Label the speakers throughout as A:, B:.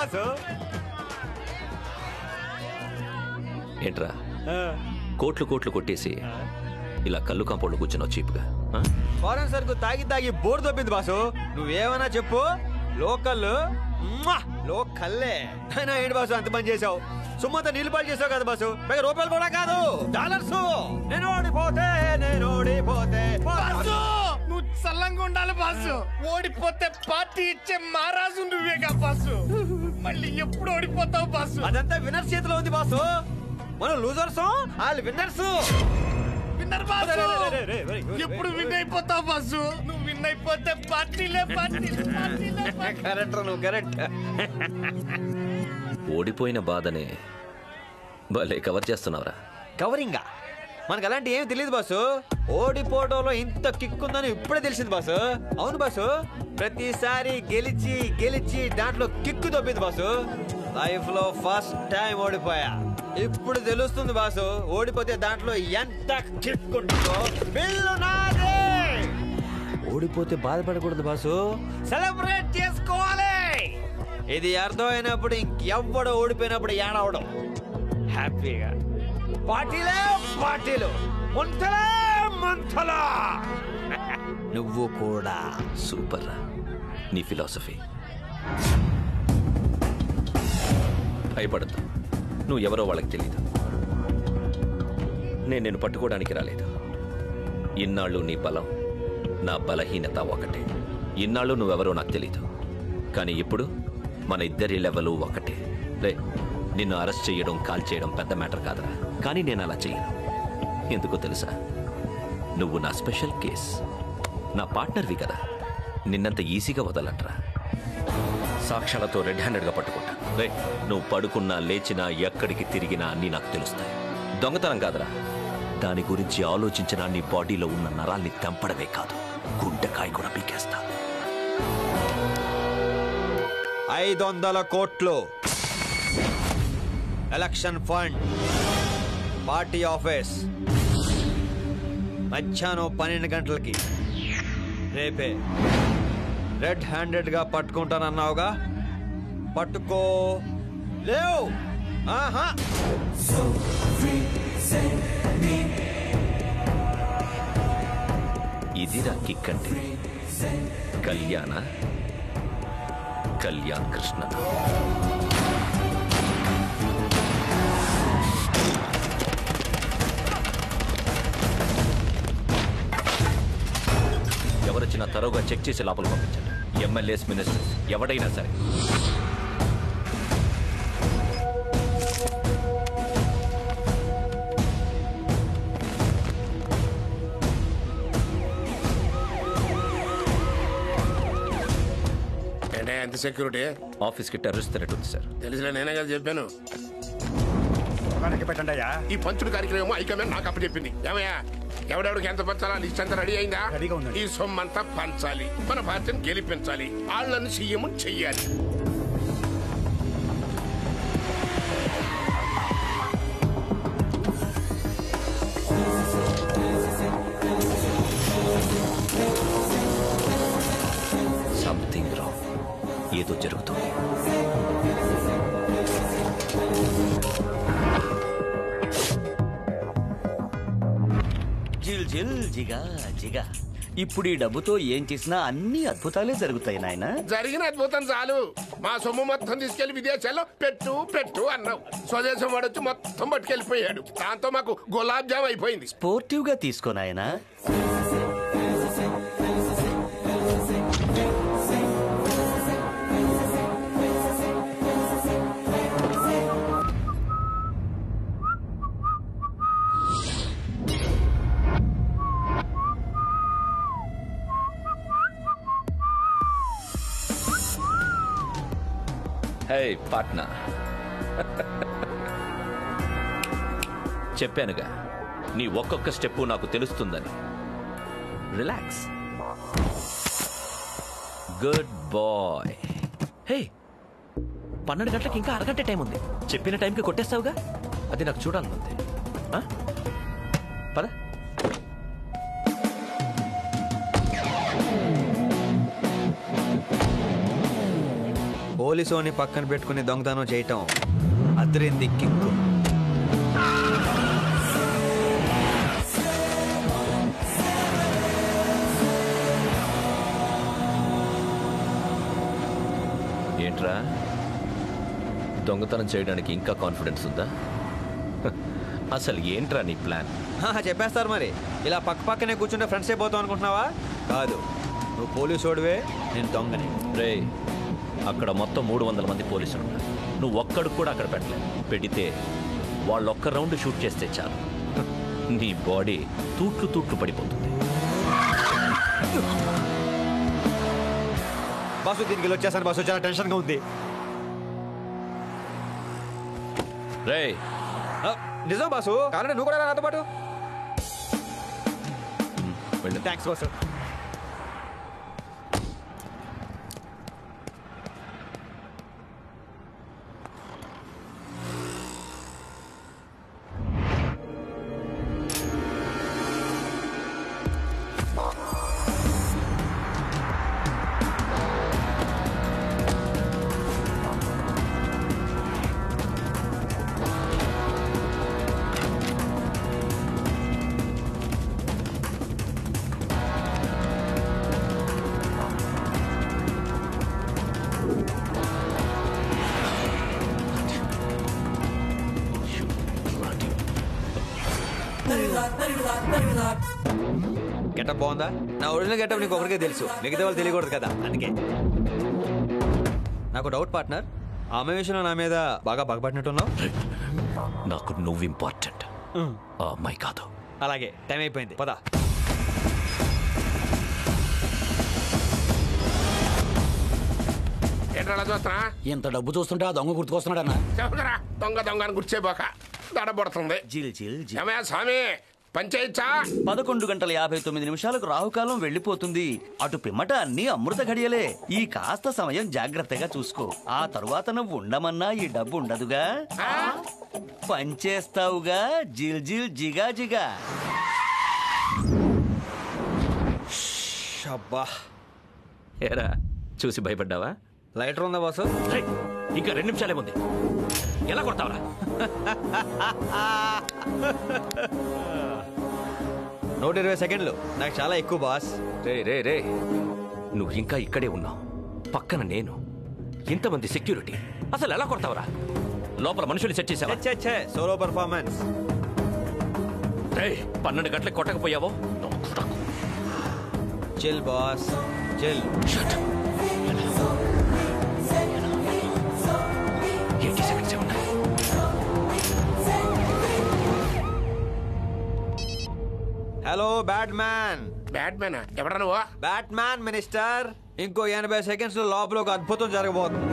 A: Boss.
B: ఏంట్రా కోట్లు కోట్లు కొట్టేసి ఇలా కళ్ళు కాంపౌండ్ కూర్చున్నావు చీప్గా?
A: ఫారెన్ సరుకు తాగి తాగి బోర్ దొబ్బింది బాసు. నువ్వేమన్నా చెప్పు, లోకల్ లోకల్లే అయినా ఏంటి బాసు అంత పని చేసావు? సుమ్మంతా నీళ్ళు పాలు చేసావు కదా బాసు. పైగా రూపాయలు కూడా కాదు, డాలర్స్. నేను ఓడిపోతే
C: బాసు నువ్వు చల్లంగా ఉండాలి బాసు. ఓడిపోతే పార్టీ ఇచ్చే మహారాజు నువ్వేగా బాసు. మళ్ళీ ఎప్పుడు ఓడిపోతావు బాసు?
A: అదంతా విన్నర్స్ చేతిలో ఉంది బాసు. మనం లూజర్స్, వాళ్ళు విన్నర్స్.
C: Winner boss. ఎప్పుడు విన్ అయిపోతావు బాసు? నువ్వు విన్ అయిపోతే పార్టీలే.
A: కరెక్ట్, నువ్వు కరెక్ట్.
B: ఓడిపోయిన బాధనే భలే కవర్ చేస్తున్నావురా.
A: కవరింగా? మనకు అలాంటి ఏమి తెలియదు బాసు. ఓడిపోవడంలో ఇంత కిక్ ఉందని ఇప్పుడే తెలిసింది బాసు. అవును బాసు, ప్రతిసారి గెలిచి గెలిచి దాంట్లో కిక్కు దొబ్బింది బాసు. లైఫ్ లో ఫస్ట్ టైం ఓడిపోయా. ఇప్పుడు తెలుస్తుంది బాసు, ఓడిపోతే దాంట్లో ఎంత కిక్ ఉంటుందో. బిల్లు నాదే. ఓడిపోతే బాధపడకూడదు బాసు, సెలబ్రేట్ చేసుకోవాలి. ఇది అర్థమైనప్పుడు ఇంకెవ్వడో ఓడిపోయినప్పుడు ఏడవడం. హ్యాపీగా పార్టీలే పార్టీలు, ముంతలే ముంతలా. నువ్వు కూడా
B: సూపర్ రా నీ ఫిలాసఫీ. భయపడద్దు, నువ్వు ఎవరో వాళ్ళకి తెలీదు. నేను నిన్ను పట్టుకోవడానికి రాలేదు. ఇన్నాళ్ళు నీ బలం నా బలహీనత ఒకటే. ఇన్నాళ్ళు నువ్వెవరో నాకు తెలీదు, కానీ ఇప్పుడు మన ఇద్దరి లెవెలు ఒకటే. రే, నిన్ను అరెస్ట్ చేయడం, కాల్ చేయడం పెద్ద మ్యాటర్ కాదురా. కానీ నేను అలా చేయను. ఎందుకో తెలుసా? నువ్వు నా స్పెషల్ కేస్, నా పార్ట్నర్వి కదా. నిన్నంత ఈజీగా వదలట్రా. సాక్ష్యాలతో రెడ్ హ్యాండెడ్గా పట్టుకుంటా. రే, నువ్వు పడుకున్నా లేచినా ఎక్కడికి తిరిగినా అన్నీ నాకు తెలుస్తాయి. దొంగతనం కాదురా, దాని గురించి ఆలోచించిన నీ బాడీలో ఉన్న నరాల్ని తెంపడమే కాదు, గుండెకాయ కూడా పీకేస్తా.
A: 500 కోట్లు ఎలక్షన్ ఫండ్, పార్టీ ఆఫీస్, మధ్యాహ్నం 12 గంటలకి. రేపే రెడ్ హ్యాండెడ్ గా పట్టుకుంటానన్నావుగా, పట్టుకో. లేవు. ఆహా.
B: ఇదిరా కిక్ అంటే. కళ్యాణ్ కృష్ణ. ఎవరొచ్చినా తరోగా చెక్ చేసి లోపల పంపించండి. ఎమ్మెల్యేస్, మినిస్టర్స్, ఎవడైనా సరే.
C: ఎంత సెక్యూరిటీ?
B: ఆఫీస్కి టెర్రరిస్ట్ థ్రెట్ ఉంది సార్.
C: తెలిసిన నేనే కదా చెప్పాను.
D: పెట్టండి అయ్యా.
C: ఈ పంచుడు కార్యక్రమం హైకమాండ్ నాకు అప్పు చెప్పింది. ఏమయ్యా, ఎవడెవడికి ఎంత పంచాలా లిస్ట్ అంతా రెడీ అయిందా? ఈ సొమ్మంతా పంచాలి, మన పార్టీని గెలిపించాలి, వాళ్ళని సీఎం చెయ్యాలి.
B: సంథింగ్ రాంగ్, ఏదో జరుగుతుంది.
E: జిల్ జిల్ జిగా జిగా. ఇప్పుడు ఈ డబ్బుతో ఏం చేసినా అన్ని అద్భుతాలే జరుగుతాయి నాయన.
C: జరిగిన అద్భుతం చాలు. మా సొమ్ము మొత్తం తీసుకెళ్లి విదేశాల్లో పెట్టు పెట్టు అన్నావు. స్వదేశం వాడొచ్చి మొత్తం పట్టుకెళ్ళిపోయాడు. దాంతో మాకు గులాబ్ జామ్ అయిపోయింది.
E: స్పోర్టివ్ గా తీసుకో నాయనా.
B: హే పార్ట్నర్, చెప్పానుగా నీ ఒక్కొక్క స్టెప్పు నాకు తెలుస్తుందని. రిలాక్స్. Good bye. హే, 12 గంటలకు ఇంకా అరగంట టైం ఉంది. చెప్పిన టైంకి కొట్టేస్తావుగా, అది నాకు చూడాలనుంది. పద.
A: పోలీసు పక్కన పెట్టుకుని దొంగతనం చేయటం అద్దరింది కిక్కు.
B: ఏంట్రా దొంగతనం చేయడానికి ఇంకా కాన్ఫిడెన్స్ ఉందా? అసలు ఏంట్రా నీ ప్లాన్?
A: చెప్పేస్తారు మరి. ఇలా పక్కనే కూర్చుంటే ఫ్రెండ్స్ అయిపోతాం అనుకుంటున్నావా? కాదు, నువ్వు పోలీసోడివే, నేను దొంగని.
B: రే, అక్కడ మొత్తం 300 మంది పోలీసులు ఉన్నారు. నువ్వు ఒక్కడికి కూడా అక్కడ పెట్టలేదు. పెడితే వాళ్ళు ఒక్క రౌండ్ షూట్ చేస్తే చాలు, నీ బాడీ తూట్లు పడిపోతుంది.
A: బాసు దీనికి వచ్చేసాను బాసు, చాలా టెన్షన్గా ఉంది.
B: రే,
A: నిజం బాసు, కావాలంటే నువ్వు కూడా నాతో పాటు.
B: వెళ్ళు.
A: Thanks boss. గెటప్ బాగుందా? నా ఒరిజినల్ గెటప్ నీకు ఒకరికే తెలుసు, మిగతా వాళ్ళు తెలియకూడదు కదా, అందుకే. నాకు డౌట్ పార్ట్నర్, ఆమె విషయంలో నా మీద బాగా పగబట్టినట్టున్నావు.
B: నాకు నువ్వు ఇంపార్టెంట్, ఆ అమ్మాయి కాదు.
A: అలాగే, టైం అయిపోయింది, పద.
C: ఏంట్రా చూస్తున్నా?
D: ఇంత డబ్బు చూస్తుంటే ఆ దొంగ గుర్తుకొస్తున్నాడన్నా.
C: చెప్పుకరా, దొంగ అని గుర్చేపోక దడబడుతుంది.
E: జిల్ జిల్ జిల్.
C: ఏమయ్యా స్వామి, పంచాయచ్చా?
E: 11:59 రాహుకాలం వెళ్ళిపోతుంది. అటు పిమ్మట అన్ని అమృత ఘడియలే. ఈ కాస్త సమయం జాగ్రత్తగా చూసుకో. ఆ తరువాత నువ్వు ఉండమన్నా ఈ డబ్బు ఉండదుగా, పనిచేస్తావుగా. జిల్ జిల్ జిగా జిగా.
A: అబ్బా,
B: ఏరా చూసి భయపడ్డావా?
A: లైటర్ ఉందా బాసు?
B: ఇంకా 2 నిమిషాలే ఉంది, ఎలా కొడతావరా?
A: 120 సెకండ్లు నాకు చాలా ఎక్కువ బాస్.
B: రే, నువ్వు ఇంకా ఇక్కడే ఉన్నావు, పక్కన నేను, ఇంతమంది సెక్యూరిటీ, అసలు ఎలా కొడతావరా? లోపల మనుషులు సెట్ చేసావా?
A: Solo performance.
B: 12 గంటలకు కొట్టకపోయావో?
A: Chill boss, chill. Hello batman.
C: Batman ఎవడా నువ్వు?
A: Batman minister. ఇంకో 80 సెకండ్స్ లో లోపల ఒక అద్భుతం జరగబోతుంది.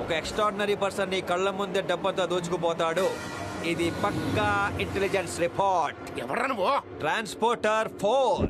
A: ఒక ఎక్స్ట్రాడినరీ పర్సన్ నీ కళ్ళ ముందే డబ్బంతా దోచుకుపోతాడు. ఇది పక్కా ఇంటెలిజెన్స్ రిపోర్ట్.
C: ఎవడా నువ్వు?
A: ట్రాన్స్పోర్టర్ 4.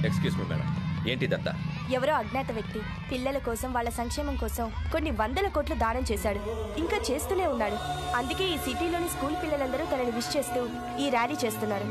B: ఎక్స్క్యూజ్ మీ మేడం, ఏంటిదంతా?
F: ఎవరో అజ్ఞాత వ్యక్తి పిల్లల కోసం వాళ్ళ సంక్షేమం కోసం కొన్ని వందల కోట్లు దానం చేశాడు, ఇంకా చేస్తూనే ఉన్నాడు. అందుకే ఈ సిటీలోని స్కూల్ పిల్లలందరూ తనని విష్ చేస్తూ ఈ ర్యాలీ చేస్తున్నారు.